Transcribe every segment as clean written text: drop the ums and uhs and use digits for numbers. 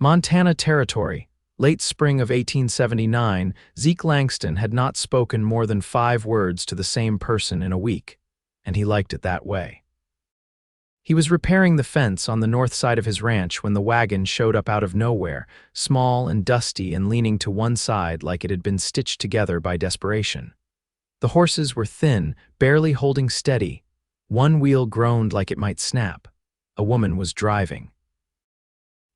Montana Territory, late spring of 1879, Zeke Langston had not spoken more than 5 words to the same person in a week, and he liked it that way. He was repairing the fence on the north side of his ranch when the wagon showed up out of nowhere, small and dusty and leaning to one side like it had been stitched together by desperation. The horses were thin, barely holding steady. One wheel groaned like it might snap. A woman was driving.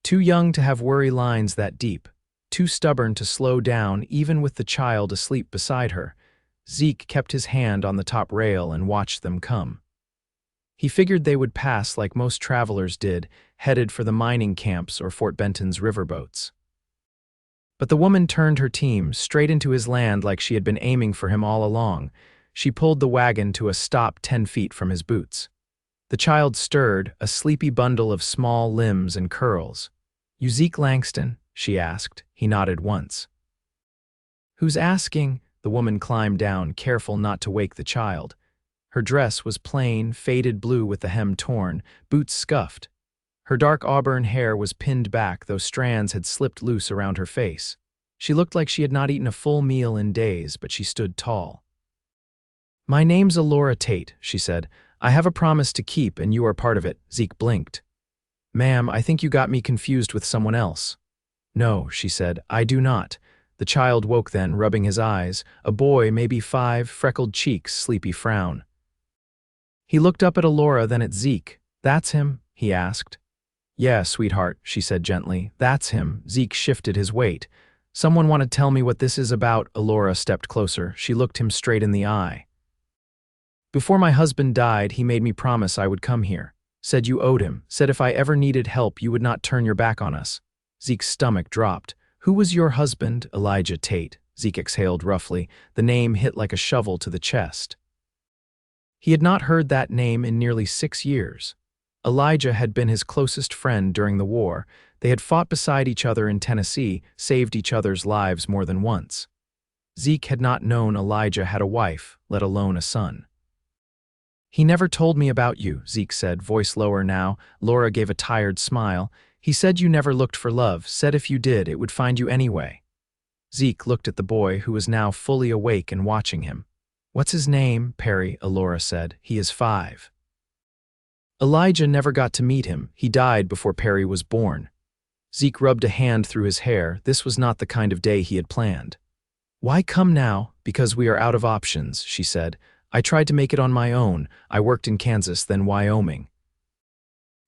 Too young to have worry lines that deep, too stubborn to slow down even with the child asleep beside her, Zeke kept his hand on the top rail and watched them come. He figured they would pass like most travelers did, headed for the mining camps or Fort Benton's riverboats. But the woman turned her team straight into his land like she had been aiming for him all along. She pulled the wagon to a stop 10 feet from his boots. The child stirred, a sleepy bundle of small limbs and curls. "You Zeke Langston?" she asked. He nodded once. "Who's asking?" The woman climbed down, careful not to wake the child. Her dress was plain, faded blue with the hem torn, boots scuffed. Her dark auburn hair was pinned back, though strands had slipped loose around her face. She looked like she had not eaten a full meal in days, but she stood tall. "My name's Elora Tate," she said. "I have a promise to keep, and you are part of it." Zeke blinked. "Ma'am, I think you got me confused with someone else." "No," she said, "I do not." The child woke then, rubbing his eyes. A boy, maybe 5, freckled cheeks, sleepy frown. He looked up at Elora, then at Zeke. "That's him?" he asked. "Yeah, sweetheart," she said gently. "That's him." Zeke shifted his weight. "Someone want to tell me what this is about?" Elora stepped closer. She looked him straight in the eye. "Before my husband died, he made me promise I would come here. Said you owed him. Said if I ever needed help, you would not turn your back on us." Zeke's stomach dropped. "Who was your husband?" "Elijah Tate." Zeke exhaled roughly. The name hit like a shovel to the chest. He had not heard that name in nearly 6 years. Elijah had been his closest friend during the war. They had fought beside each other in Tennessee, saved each other's lives more than once. Zeke had not known Elijah had a wife, let alone a son. "He never told me about you," Zeke said, voice lower now. Laura gave a tired smile. "He said you never looked for love, said if you did, it would find you anyway." Zeke looked at the boy, who was now fully awake and watching him. "What's his name?" "Perry," Elora said. "He is 5. Elijah never got to meet him. He died before Perry was born." Zeke rubbed a hand through his hair. This was not the kind of day he had planned. "Why come now?" "Because we are out of options," she said. "I tried to make it on my own. I worked in Kansas, then Wyoming.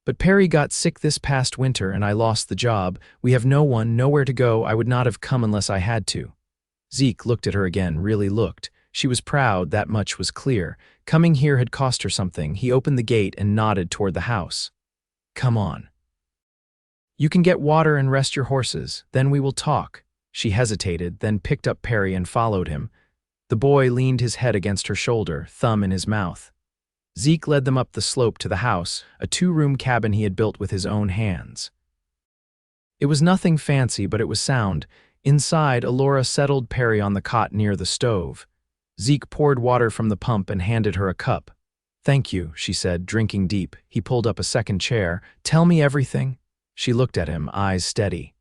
But Perry got sick this past winter and I lost the job. We have no one, nowhere to go. I would not have come unless I had to." Zeke looked at her again, really looked. She was proud, that much was clear. Coming here had cost her something. He opened the gate and nodded toward the house. "Come on. You can get water and rest your horses. Then we will talk." She hesitated, then picked up Perry and followed him. The boy leaned his head against her shoulder, thumb in his mouth. Zeke led them up the slope to the house, a 2-room cabin he had built with his own hands. It was nothing fancy, but it was sound. Inside, Elora settled Perry on the cot near the stove. Zeke poured water from the pump and handed her a cup. "Thank you," she said, drinking deep. He pulled up a second chair. "Tell me everything." She looked at him, eyes steady.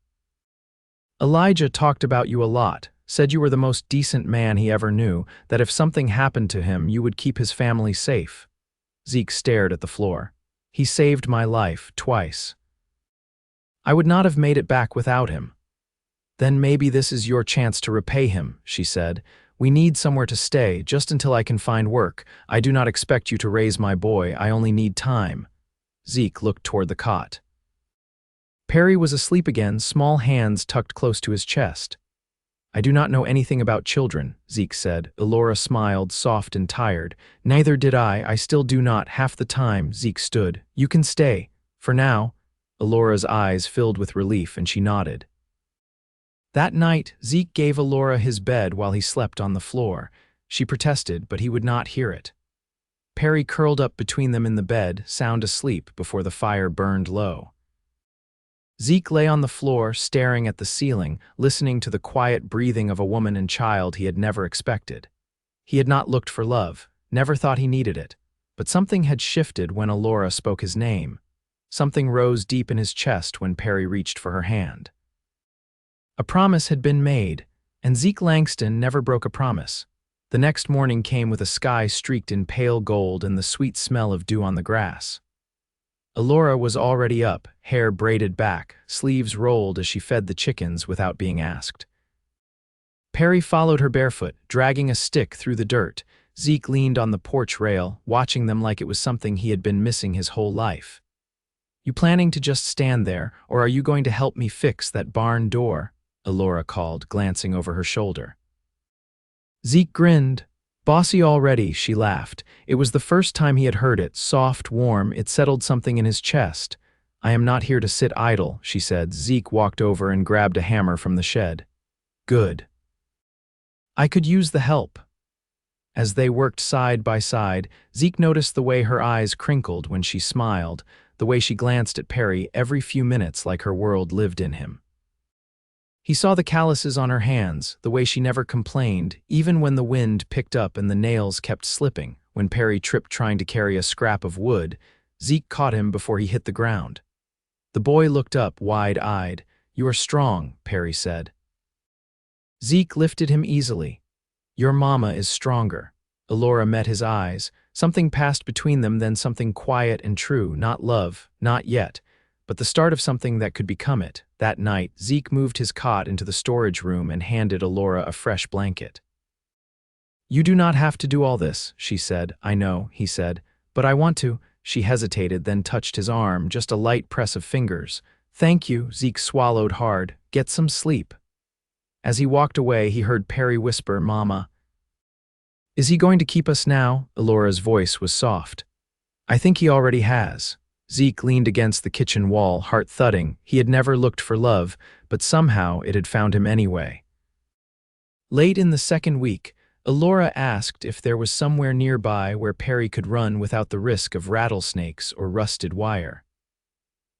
"Elijah talked about you a lot. Said you were the most decent man he ever knew, that if something happened to him, you would keep his family safe." Zeke stared at the floor. "He saved my life, twice. I would not have made it back without him." "Then maybe this is your chance to repay him," she said. "We need somewhere to stay, just until I can find work. I do not expect you to raise my boy, I only need time." Zeke looked toward the cot. Perry was asleep again, small hands tucked close to his chest. "I do not know anything about children," Zeke said. Elora smiled, soft and tired. "Neither did I still do not, half the time." Zeke stood. "You can stay. For now." Elora's eyes filled with relief and she nodded. That night, Zeke gave Elora his bed while he slept on the floor. She protested, but he would not hear it. Perry curled up between them in the bed, sound asleep before the fire burned low. Zeke lay on the floor, staring at the ceiling, listening to the quiet breathing of a woman and child he had never expected. He had not looked for love, never thought he needed it, but something had shifted when Elora spoke his name. Something rose deep in his chest when Perry reached for her hand. A promise had been made, and Zeke Langston never broke a promise. The next morning came with a sky streaked in pale gold and the sweet smell of dew on the grass. Elora was already up, hair braided back, sleeves rolled as she fed the chickens without being asked. Perry followed her barefoot, dragging a stick through the dirt. Zeke leaned on the porch rail, watching them like it was something he had been missing his whole life. "You planning to just stand there, or are you going to help me fix that barn door?" Elora called, glancing over her shoulder. Zeke grinned. "Bossy already," she laughed. It was the first time he had heard it, soft, warm. It settled something in his chest. "I am not here to sit idle," she said. Zeke walked over and grabbed a hammer from the shed. "Good. I could use the help." As they worked side by side, Zeke noticed the way her eyes crinkled when she smiled, the way she glanced at Perry every few minutes like her world lived in him. He saw the calluses on her hands, the way she never complained, even when the wind picked up and the nails kept slipping. When Perry tripped trying to carry a scrap of wood, Zeke caught him before he hit the ground. The boy looked up, wide-eyed. "You are strong," Perry said. Zeke lifted him easily. "Your mama is stronger." Elora met his eyes. Something passed between them, then something quiet and true. Not love, not yet, but the start of something that could become it. That night, Zeke moved his cot into the storage room and handed Elora a fresh blanket. "You do not have to do all this," she said. "I know," he said, "but I want to." She hesitated, then touched his arm, just a light press of fingers. "Thank you," Zeke swallowed hard. "Get some sleep." As he walked away, he heard Perry whisper, "Mama." "Is he going to keep us now?" Elora's voice was soft. "I think he already has." Zeke leaned against the kitchen wall, heart thudding. He had never looked for love, but somehow it had found him anyway. Late in the second week, Elora asked if there was somewhere nearby where Perry could run without the risk of rattlesnakes or rusted wire.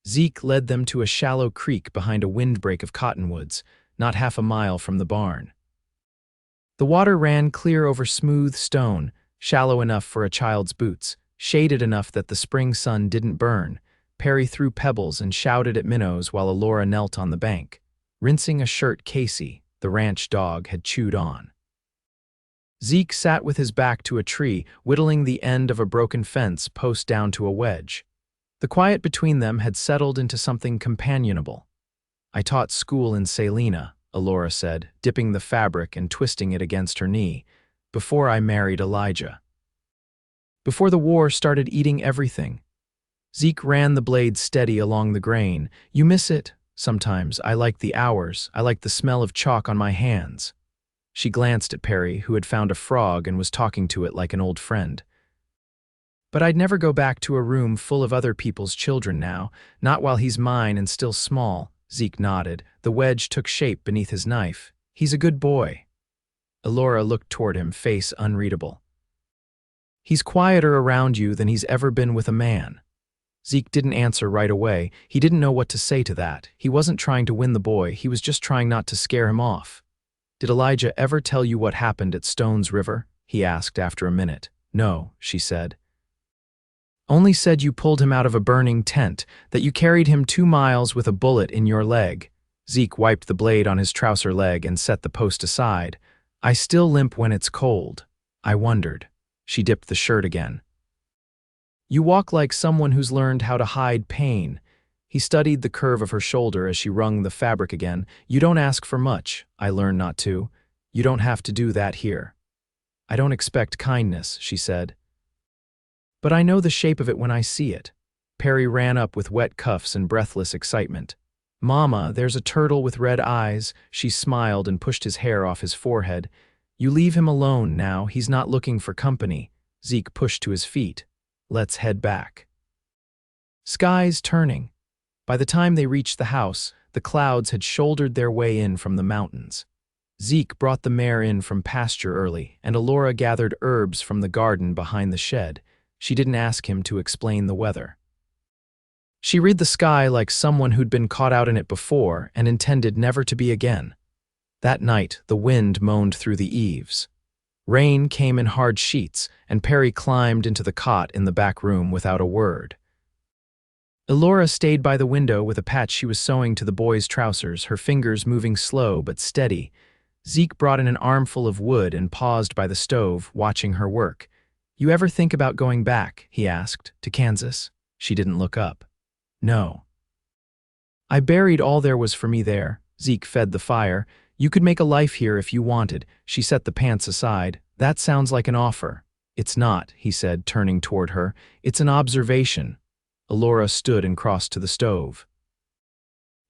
Zeke led them to a shallow creek behind a windbreak of cottonwoods, not half a mile from the barn. The water ran clear over smooth stone, shallow enough for a child's boots, shaded enough that the spring sun didn't burn. Perry threw pebbles and shouted at minnows while Elora knelt on the bank, rinsing a shirt Casey, the ranch dog, had chewed on. Zeke sat with his back to a tree, whittling the end of a broken fence post down to a wedge. The quiet between them had settled into something companionable. "I taught school in Salina," Elora said, dipping the fabric and twisting it against her knee, "before I married Elijah. Before the war started eating everything." Zeke ran the blade steady along the grain. "You miss it?" "Sometimes. I like the hours. I like the smell of chalk on my hands." She glanced at Perry, who had found a frog and was talking to it like an old friend. "But I'd never go back to a room full of other people's children now, not while he's mine and still small." Zeke nodded. The wedge took shape beneath his knife. "He's a good boy." Elora looked toward him, face unreadable. "He's quieter around you than he's ever been with a man." Zeke didn't answer right away. He didn't know what to say to that. He wasn't trying to win the boy. He was just trying not to scare him off. "Did Elijah ever tell you what happened at Stones River?" he asked after a minute. "No," she said. "Only said you pulled him out of a burning tent, that you carried him 2 miles with a bullet in your leg." Zeke wiped the blade on his trouser leg and set the post aside. "I still limp when it's cold. I wondered." She dipped the shirt again. "You walk like someone who's learned how to hide pain." He studied the curve of her shoulder as she wrung the fabric again. "You don't ask for much. I learned not to. You don't have to do that here." "I don't expect kindness," she said. "But I know the shape of it when I see it." Perry ran up with wet cuffs and breathless excitement. "Mama, there's a turtle with red eyes." She smiled and pushed his hair off his forehead. "You leave him alone now. He's not looking for company." Zeke pushed to his feet. "Let's head back." Skies turning. By the time they reached the house, the clouds had shouldered their way in from the mountains. Zeke brought the mare in from pasture early, and Elora gathered herbs from the garden behind the shed. She didn't ask him to explain the weather. She read the sky like someone who'd been caught out in it before and intended never to be again. That night, the wind moaned through the eaves. Rain came in hard sheets, and Perry climbed into the cot in the back room without a word. Elora stayed by the window with a patch she was sewing to the boy's trousers, her fingers moving slow but steady. Zeke brought in an armful of wood and paused by the stove, watching her work. "You ever think about going back?" he asked. "To Kansas?" She didn't look up. "No. I buried all there was for me there." Zeke fed the fire. "You could make a life here if you wanted." She set the pants aside. "That sounds like an offer." "It's not," he said, turning toward her. "It's an observation." Elora stood and crossed to the stove.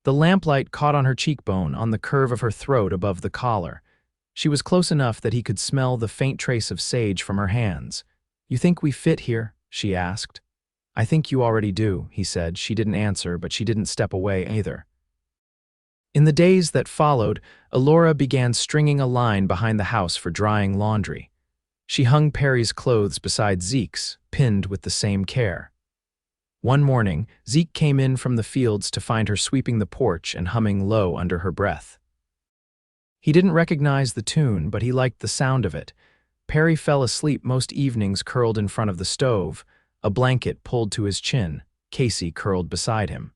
The lamplight caught on her cheekbone, on the curve of her throat above the collar. She was close enough that he could smell the faint trace of sage from her hands. "You think we fit here?" she asked. "I think you already do," he said. She didn't answer, but she didn't step away either. In the days that followed, Elora began stringing a line behind the house for drying laundry. She hung Perry's clothes beside Zeke's, pinned with the same care. One morning, Zeke came in from the fields to find her sweeping the porch and humming low under her breath. He didn't recognize the tune, but he liked the sound of it. Perry fell asleep most evenings curled in front of the stove, a blanket pulled to his chin, Casey curled beside him.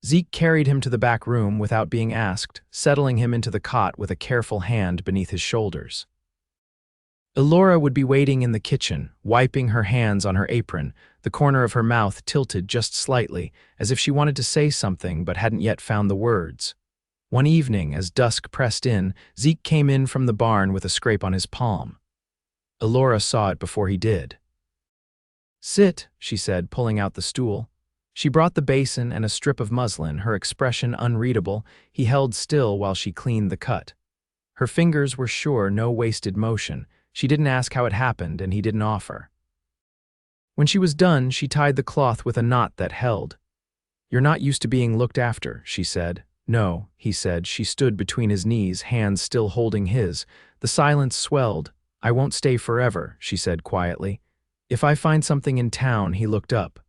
Zeke carried him to the back room without being asked, settling him into the cot with a careful hand beneath his shoulders. Elora would be waiting in the kitchen, wiping her hands on her apron, the corner of her mouth tilted just slightly, as if she wanted to say something but hadn't yet found the words. One evening, as dusk pressed in, Zeke came in from the barn with a scrape on his palm. Elora saw it before he did. "Sit," she said, pulling out the stool. She brought the basin and a strip of muslin, her expression unreadable. He held still while she cleaned the cut. Her fingers were sure no wasted motion. She didn't ask how it happened, and he didn't offer. When she was done, she tied the cloth with a knot that held. "You're not used to being looked after," she said. "No," he said. She stood between his knees, hands still holding his. The silence swelled. "I won't stay forever," she said quietly. "If I find something in town," he looked up.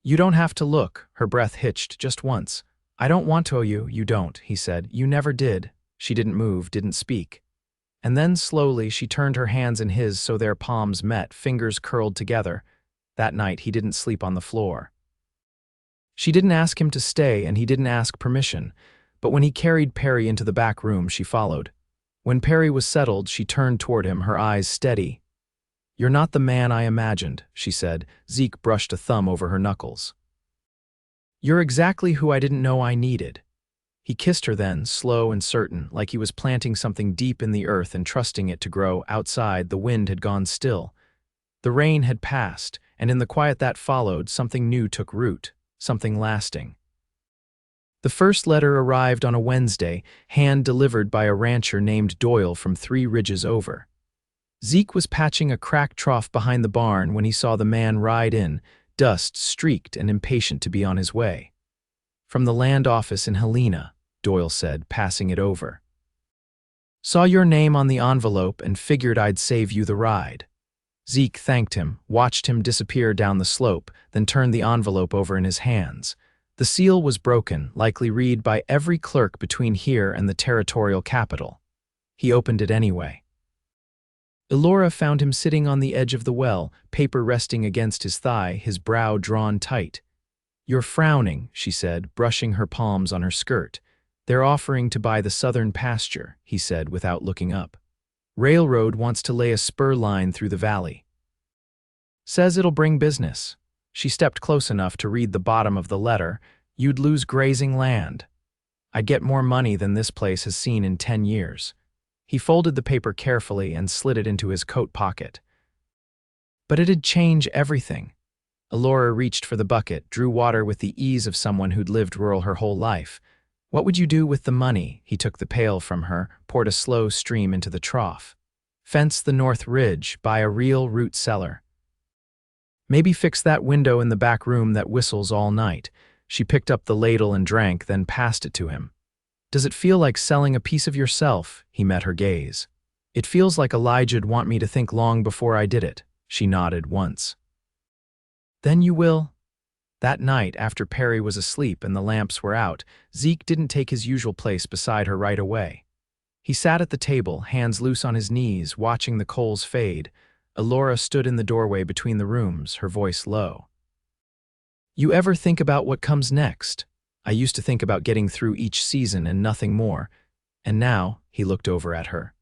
"You don't have to look," her breath hitched just once. "I don't want to. You don't," he said. "You never did." She didn't move, didn't speak. And then slowly she turned her hands in his so their palms met, fingers curled together. That night he didn't sleep on the floor. She didn't ask him to stay, and he didn't ask permission. But when he carried Perry into the back room, she followed. When Perry was settled, she turned toward him, her eyes steady. "You're not the man I imagined," she said. Zeke brushed a thumb over her knuckles. "You're exactly who I didn't know I needed." He kissed her then, slow and certain, like he was planting something deep in the earth and trusting it to grow. Outside, the wind had gone still. The rain had passed, and in the quiet that followed, something new took root, something lasting. The first letter arrived on a Wednesday, hand-delivered by a rancher named Doyle from 3 ridges over. Zeke was patching a cracked trough behind the barn when he saw the man ride in, dust-streaked and impatient to be on his way. "From the land office in Helena," Doyle said, passing it over. "Saw your name on the envelope and figured I'd save you the ride." Zeke thanked him, watched him disappear down the slope, then turned the envelope over in his hands. The seal was broken, likely read by every clerk between here and the territorial capital. He opened it anyway. Elora found him sitting on the edge of the well, paper resting against his thigh, his brow drawn tight. "You're frowning," she said, brushing her palms on her skirt. "They're offering to buy the southern pasture," he said without looking up. "Railroad wants to lay a spur line through the valley. Says it'll bring business." She stepped close enough to read the bottom of the letter. "You'd lose grazing land. I'd get more money than this place has seen in 10 years. He folded the paper carefully and slid it into his coat pocket. "But it'd change everything." Elora reached for the bucket, drew water with the ease of someone who'd lived rural her whole life. "What would you do with the money?" He took the pail from her, poured a slow stream into the trough. "Fence the north ridge, buy a real root cellar. Maybe fix that window in the back room that whistles all night." She picked up the ladle and drank, then passed it to him. "Does it feel like selling a piece of yourself?" He met her gaze. "It feels like Elijah'd want me to think long before I did it." She nodded once. "Then you will?" That night, after Perry was asleep and the lamps were out, Zeke didn't take his usual place beside her right away. He sat at the table, hands loose on his knees, watching the coals fade. Elora stood in the doorway between the rooms, her voice low. You ever think about what comes next? I used to think about getting through each season and nothing more. And now, he looked over at her.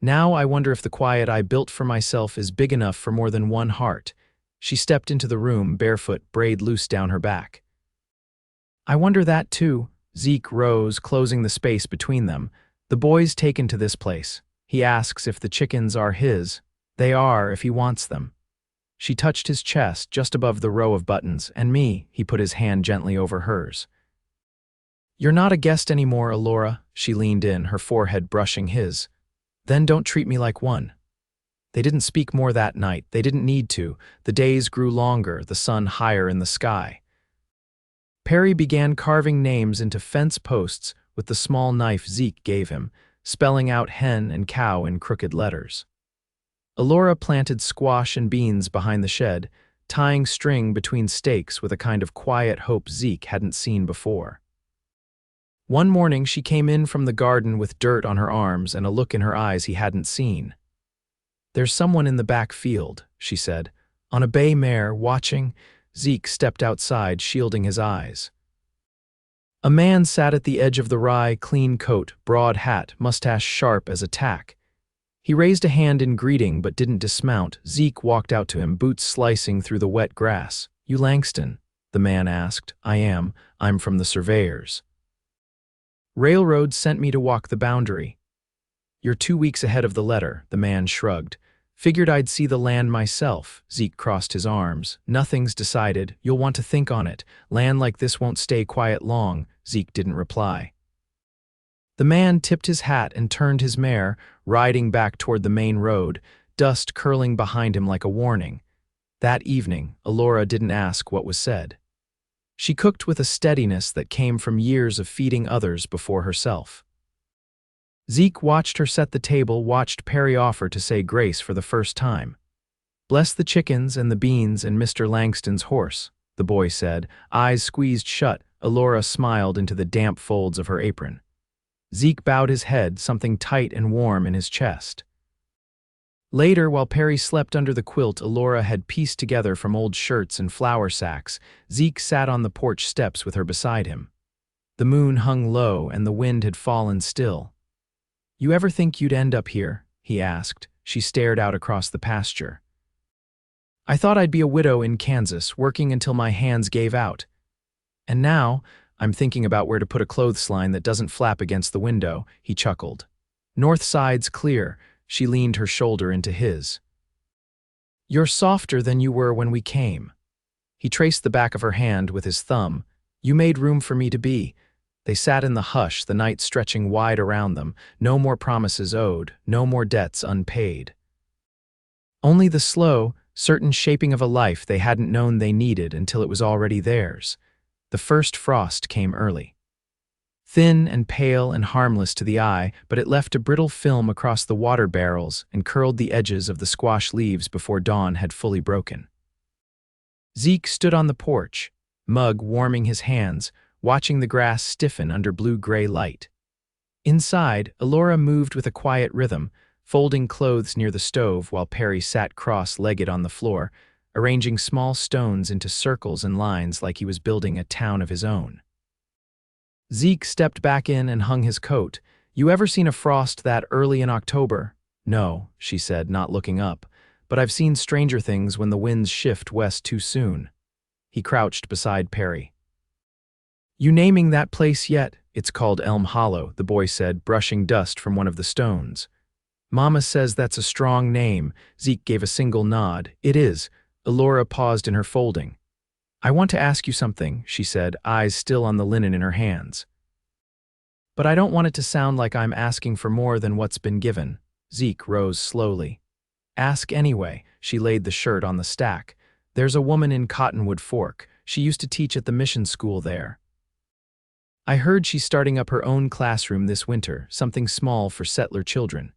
Now I wonder if the quiet I built for myself is big enough for more than one heart. She stepped into the room, barefoot, braid loose down her back. I wonder that too. Zeke rose, closing the space between them. The boy's taken to this place. He asks if the chickens are his. They are, if he wants them. She touched his chest, just above the row of buttons, and me, he put his hand gently over hers. You're not a guest anymore, Elora. She leaned in, her forehead brushing his. Then don't treat me like one. They didn't speak more that night. They didn't need to. The days grew longer, the sun higher in the sky. Perry began carving names into fence posts with the small knife Zeke gave him, spelling out hen and cow in crooked letters. Elora planted squash and beans behind the shed, tying string between stakes with a kind of quiet hope Zeke hadn't seen before. One morning she came in from the garden with dirt on her arms and a look in her eyes he hadn't seen. There's someone in the back field, she said. On a bay mare, watching. Zeke stepped outside, shielding his eyes. A man sat at the edge of the rye, clean coat, broad hat, mustache sharp as a tack. He raised a hand in greeting but didn't dismount. Zeke walked out to him, boots slicing through the wet grass. You Langston? The man asked. I am. I'm from the surveyors. Railroad sent me to walk the boundary. You're 2 weeks ahead of the letter, the man shrugged. Figured I'd see the land myself. Zeke crossed his arms. Nothing's decided. You'll want to think on it. Land like this won't stay quiet long. Zeke didn't reply. The man tipped his hat and turned his mare, riding back toward the main road, dust curling behind him like a warning. That evening, Elora didn't ask what was said. She cooked with a steadiness that came from years of feeding others before herself. Zeke watched her set the table, watched Perry offer to say grace for the first time. Bless the chickens and the beans and Mr. Langston's horse, the boy said, eyes squeezed shut. Elora smiled into the damp folds of her apron. Zeke bowed his head, something tight and warm in his chest. Later, while Perry slept under the quilt Elora had pieced together from old shirts and flour sacks, Zeke sat on the porch steps with her beside him. The moon hung low and the wind had fallen still. You ever think you'd end up here? He asked. She stared out across the pasture. I thought I'd be a widow in Kansas, working until my hands gave out. And now, I'm thinking about where to put a clothesline that doesn't flap against the window, he chuckled. North side's clear. She leaned her shoulder into his. You're softer than you were when we came. He traced the back of her hand with his thumb. You made room for me to be. They sat in the hush, the night stretching wide around them, no more promises owed, no more debts unpaid. Only the slow, certain shaping of a life they hadn't known they needed until it was already theirs. The first frost came early. Thin and pale and harmless to the eye, but it left a brittle film across the water barrels and curled the edges of the squash leaves before dawn had fully broken. Zeke stood on the porch, mug warming his hands, watching the grass stiffen under blue-gray light. Inside, Elora moved with a quiet rhythm, folding clothes near the stove while Perry sat cross-legged on the floor, arranging small stones into circles and lines like he was building a town of his own. Zeke stepped back in and hung his coat. You ever seen a frost that early in October? No, she said, not looking up, but I've seen stranger things when the winds shift west too soon. He crouched beside Perry. You naming that place yet? It's called Elm Hollow, the boy said, brushing dust from one of the stones. Mama says that's a strong name. Zeke gave a single nod. It is. Elora paused in her folding. I want to ask you something, she said, eyes still on the linen in her hands. But I don't want it to sound like I'm asking for more than what's been given. Zeke rose slowly. Ask anyway. She laid the shirt on the stack. There's a woman in Cottonwood Fork. She used to teach at the mission school there. I heard she's starting up her own classroom this winter, something small for settler children.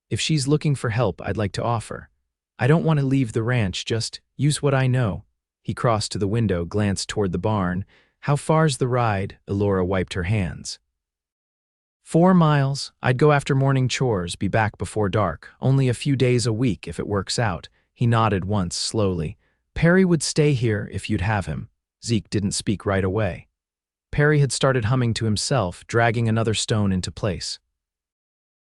If she's looking for help, I'd like to offer. I don't want to leave the ranch, just use what I know. He crossed to the window, glanced toward the barn. How far's the ride? Elora wiped her hands. 4 miles. I'd go after morning chores, be back before dark. Only a few days a week if it works out. He nodded once, slowly. Perry would stay here if you'd have him. Zeke didn't speak right away. Perry had started humming to himself, dragging another stone into place.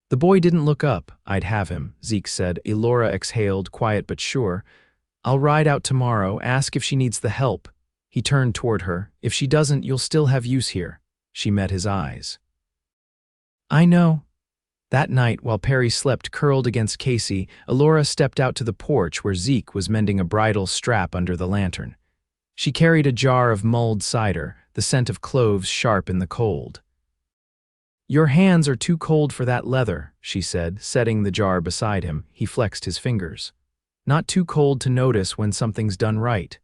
The boy didn't look up. I'd have him, Zeke said. Elora exhaled, quiet but sure. I'll ride out tomorrow, ask if she needs the help. He turned toward her. If she doesn't, you'll still have use here. She met his eyes. I know. That night, while Perry slept curled against Casey, Elora stepped out to the porch where Zeke was mending a bridle strap under the lantern. She carried a jar of mulled cider, the scent of cloves sharp in the cold. Your hands are too cold for that leather, she said, setting the jar beside him. He flexed his fingers. Not too cold to notice when something's done right.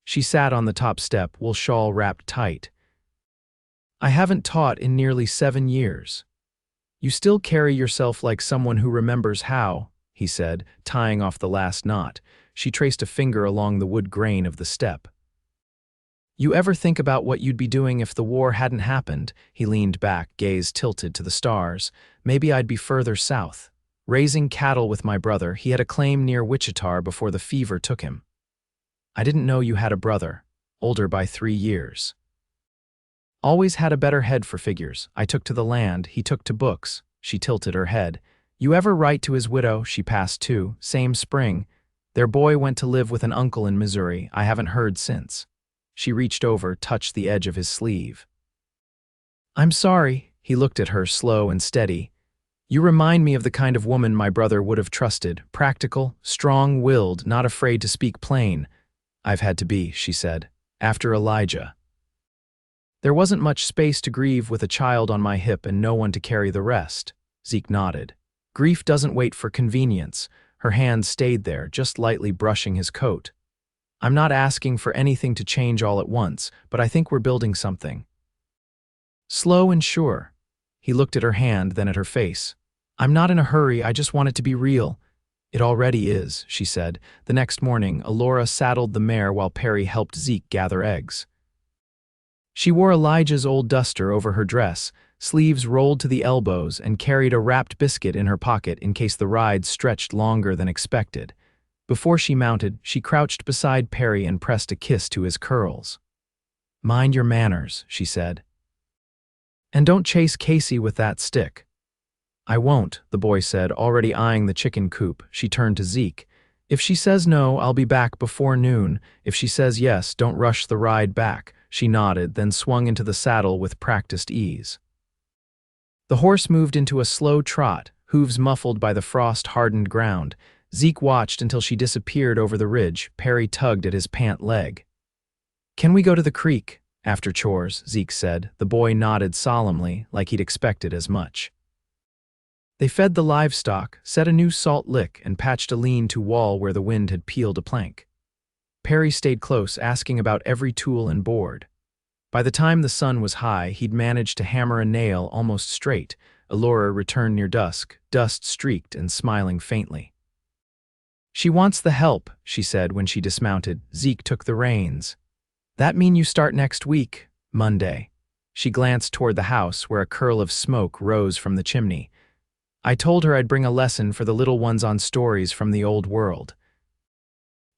She sat on the top step, wool shawl wrapped tight. I haven't taught in nearly 7 years. You still carry yourself like someone who remembers how, he said, tying off the last knot. She traced a finger along the wood grain of the step. You ever think about what you'd be doing if the war hadn't happened? He leaned back, gaze tilted to the stars. Maybe I'd be further south. Raising cattle with my brother, he had a claim near Wichita before the fever took him. I didn't know you had a brother, older by 3 years. Always had a better head for figures. I took to the land, he took to books. She tilted her head. You ever write to his widow? She passed too, same spring. Their boy went to live with an uncle in Missouri. I haven't heard since. She reached over, touched the edge of his sleeve. I'm sorry. He looked at her, slow and steady. You remind me of the kind of woman my brother would have trusted. Practical, strong-willed, not afraid to speak plain. I've had to be, she said, after Elijah. There wasn't much space to grieve with a child on my hip and no one to carry the rest. Zeke nodded. Grief doesn't wait for convenience. Her hand stayed there, just lightly brushing his coat. I'm not asking for anything to change all at once, but I think we're building something. Slow and sure. He looked at her hand, then at her face. I'm not in a hurry, I just want it to be real. It already is, she said. The next morning, Elora saddled the mare while Perry helped Zeke gather eggs. She wore Elijah's old duster over her dress, sleeves rolled to the elbows, and carried a wrapped biscuit in her pocket in case the ride stretched longer than expected. Before she mounted, she crouched beside Perry and pressed a kiss to his curls. Mind your manners, she said. And don't chase Casey with that stick. I won't, the boy said, already eyeing the chicken coop. She turned to Zeke. If she says no, I'll be back before noon. If she says yes, don't rush the ride back. She nodded, then swung into the saddle with practiced ease. The horse moved into a slow trot, hooves muffled by the frost-hardened ground. Zeke watched until she disappeared over the ridge. Perry tugged at his pant leg. Can we go to the creek? After chores, Zeke said. The boy nodded solemnly, like he'd expected as much. They fed the livestock, set a new salt lick, and patched a lean-to wall where the wind had peeled a plank. Perry stayed close, asking about every tool and board. By the time the sun was high, he'd managed to hammer a nail almost straight. Elora returned near dusk, dust-streaked and smiling faintly. She wants the help, she said when she dismounted. Zeke took the reins. That mean you start next week, Monday. She glanced toward the house where a curl of smoke rose from the chimney. I told her I'd bring a lesson for the little ones on stories from the old world.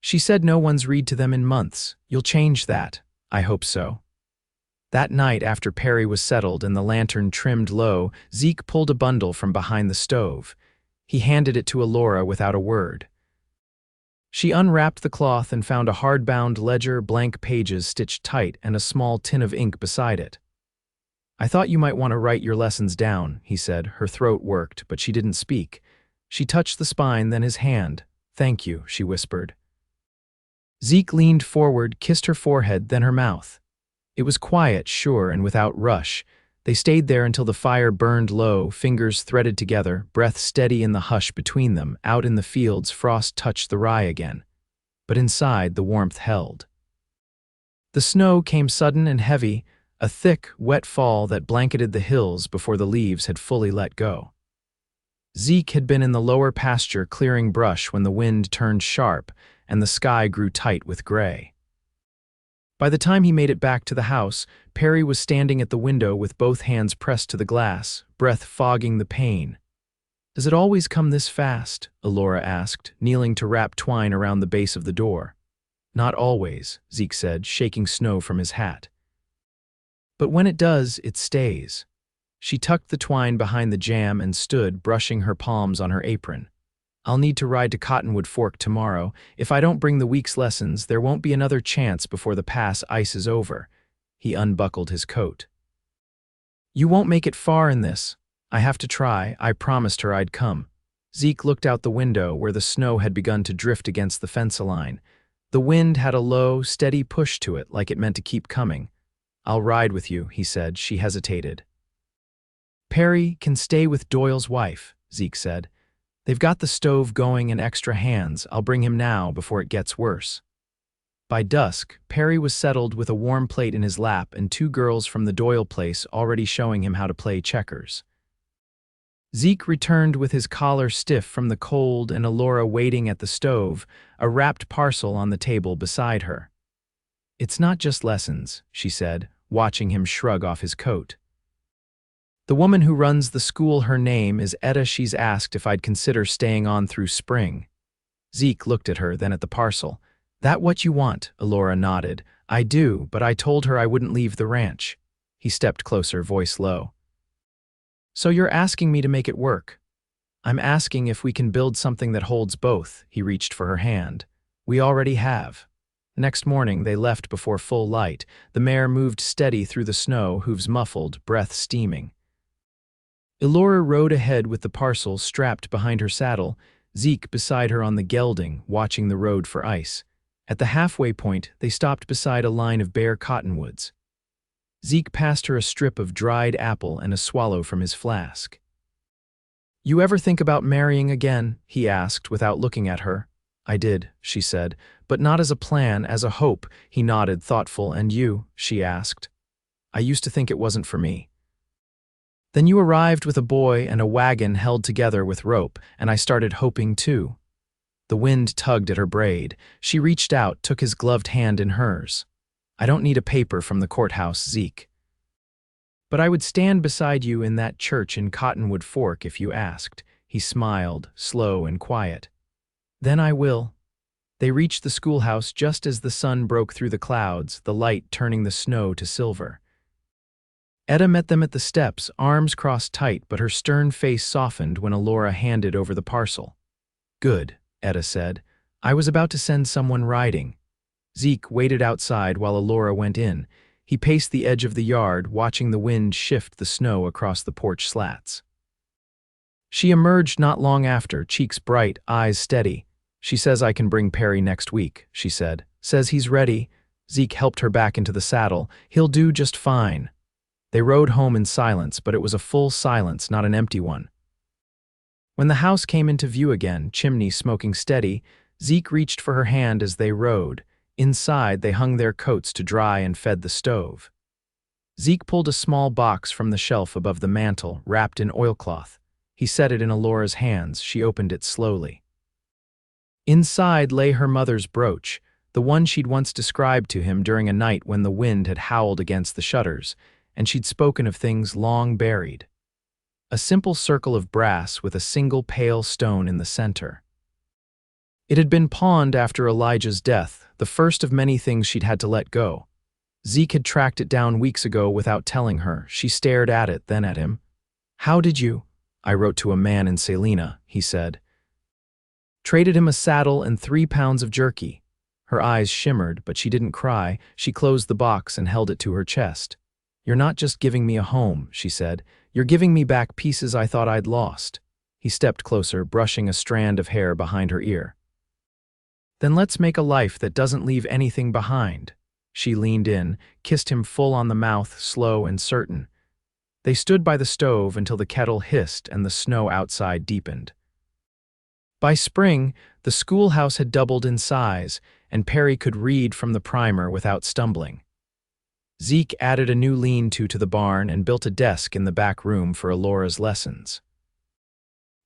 She said no one's read to them in months. You'll change that. I hope so. That night, after Perry was settled and the lantern trimmed low, Zeke pulled a bundle from behind the stove. He handed it to Elora without a word. She unwrapped the cloth and found a hard-bound ledger, blank pages stitched tight, and a small tin of ink beside it. I thought you might want to write your lessons down, he said. Her throat worked, but she didn't speak. She touched the spine, then his hand. Thank you, she whispered. Zeke leaned forward, kissed her forehead, then her mouth. It was quiet, sure, and without rush. They stayed there until the fire burned low, fingers threaded together, breath steady in the hush between them. Out in the fields, frost touched the rye again. But inside, the warmth held. The snow came sudden and heavy, a thick, wet fall that blanketed the hills before the leaves had fully let go. Zeke had been in the lower pasture clearing brush when the wind turned sharp and the sky grew tight with gray. By the time he made it back to the house, Perry was standing at the window with both hands pressed to the glass, breath fogging the pain. Does it always come this fast? Elora asked, kneeling to wrap twine around the base of the door. Not always, Zeke said, shaking snow from his hat. But when it does, it stays. She tucked the twine behind the jam and stood, brushing her palms on her apron. I'll need to ride to Cottonwood Fork tomorrow. If I don't bring the week's lessons, there won't be another chance before the pass ices over. He unbuckled his coat. You won't make it far in this. I have to try. I promised her I'd come. Zeke looked out the window where the snow had begun to drift against the fence line. The wind had a low, steady push to it, like it meant to keep coming. I'll ride with you, he said. She hesitated. Perry can stay with Doyle's wife, Zeke said. They've got the stove going and extra hands. I'll bring him now before it gets worse. By dusk, Perry was settled with a warm plate in his lap and two girls from the Doyle place already showing him how to play checkers. Zeke returned with his collar stiff from the cold and Elora waiting at the stove, a wrapped parcel on the table beside her. It's not just lessons, she said, watching him shrug off his coat. The woman who runs the school, her name is Etta. She's asked if I'd consider staying on through spring. Zeke looked at her, then at the parcel. That what you want? Elora nodded. I do, but I told her I wouldn't leave the ranch. He stepped closer, voice low. So you're asking me to make it work? I'm asking if we can build something that holds both. He reached for her hand. We already have. Next morning, they left before full light. The mare moved steady through the snow, hooves muffled, breath steaming. Elora rode ahead with the parcel strapped behind her saddle, Zeke beside her on the gelding, watching the road for ice. At the halfway point, they stopped beside a line of bare cottonwoods. Zeke passed her a strip of dried apple and a swallow from his flask. You ever think about marrying again? He asked without looking at her. I did, she said, but not as a plan, as a hope. He nodded, thoughtful. And you? She asked. I used to think it wasn't for me. Then you arrived with a boy and a wagon held together with rope, and I started hoping too. The wind tugged at her braid. She reached out, took his gloved hand in hers. I don't need a paper from the courthouse, Zeke. But I would stand beside you in that church in Cottonwood Fork if you asked. He smiled, slow and quiet. Then I will. They reached the schoolhouse just as the sun broke through the clouds, the light turning the snow to silver. Etta met them at the steps, arms crossed tight, but her stern face softened when Elora handed over the parcel. Good, Etta said. I was about to send someone riding. Zeke waited outside while Elora went in. He paced the edge of the yard, watching the wind shift the snow across the porch slats. She emerged not long after, cheeks bright, eyes steady. She says I can bring Perry next week, she said. Says he's ready. Zeke helped her back into the saddle. He'll do just fine. They rode home in silence, but it was a full silence, not an empty one. When the house came into view again, chimney smoking steady, Zeke reached for her hand as they rode. Inside, they hung their coats to dry and fed the stove. Zeke pulled a small box from the shelf above the mantel, wrapped in oilcloth. He set it in Elora's hands. She opened it slowly. Inside lay her mother's brooch, the one she'd once described to him during a night when the wind had howled against the shutters, and she'd spoken of things long buried. A simple circle of brass with a single pale stone in the center. It had been pawned after Elijah's death, the first of many things she'd had to let go. Zeke had tracked it down weeks ago without telling her. She stared at it, then at him. How did you? I wrote to a man in Salina, he said. Traded him a saddle and 3 pounds of jerky. Her eyes shimmered, but she didn't cry. She closed the box and held it to her chest. You're not just giving me a home, she said. You're giving me back pieces I thought I'd lost. He stepped closer, brushing a strand of hair behind her ear. Then let's make a life that doesn't leave anything behind. She leaned in, kissed him full on the mouth, slow and certain. They stood by the stove until the kettle hissed and the snow outside deepened. By spring, the schoolhouse had doubled in size, and Perry could read from the primer without stumbling. Zeke added a new lean-to the barn and built a desk in the back room for Elora's lessons.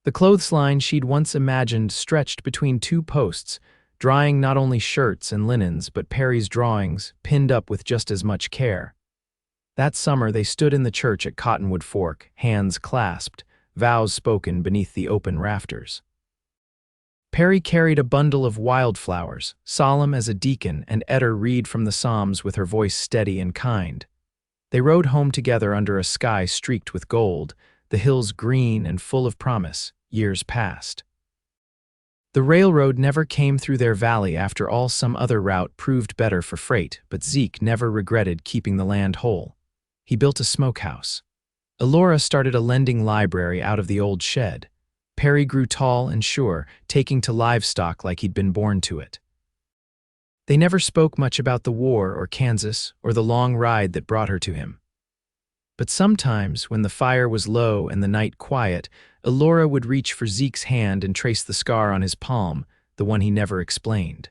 The clothesline she'd once imagined stretched between 2 posts, drying not only shirts and linens but Perry's drawings, pinned up with just as much care. That summer they stood in the church at Cottonwood Fork, hands clasped, vows spoken beneath the open rafters. Perry carried a bundle of wildflowers, solemn as a deacon, and Eder read from the Psalms with her voice steady and kind. They rode home together under a sky streaked with gold, the hills green and full of promise. Years passed. The railroad never came through their valley after all. Some other route proved better for freight, but Zeke never regretted keeping the land whole. He built a smokehouse. Elora started a lending library out of the old shed. Perry grew tall and sure, taking to livestock like he'd been born to it. They never spoke much about the war or Kansas or the long ride that brought her to him. But sometimes, when the fire was low and the night quiet, Elora would reach for Zeke's hand and trace the scar on his palm, the one he never explained.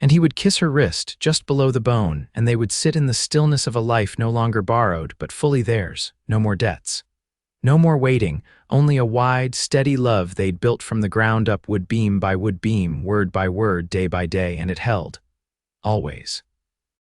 And he would kiss her wrist, just below the bone, and they would sit in the stillness of a life no longer borrowed, but fully theirs. No more debts. No more waiting, only a wide, steady love they'd built from the ground up, wood beam by wood beam, word by word, day by day, and it held. Always.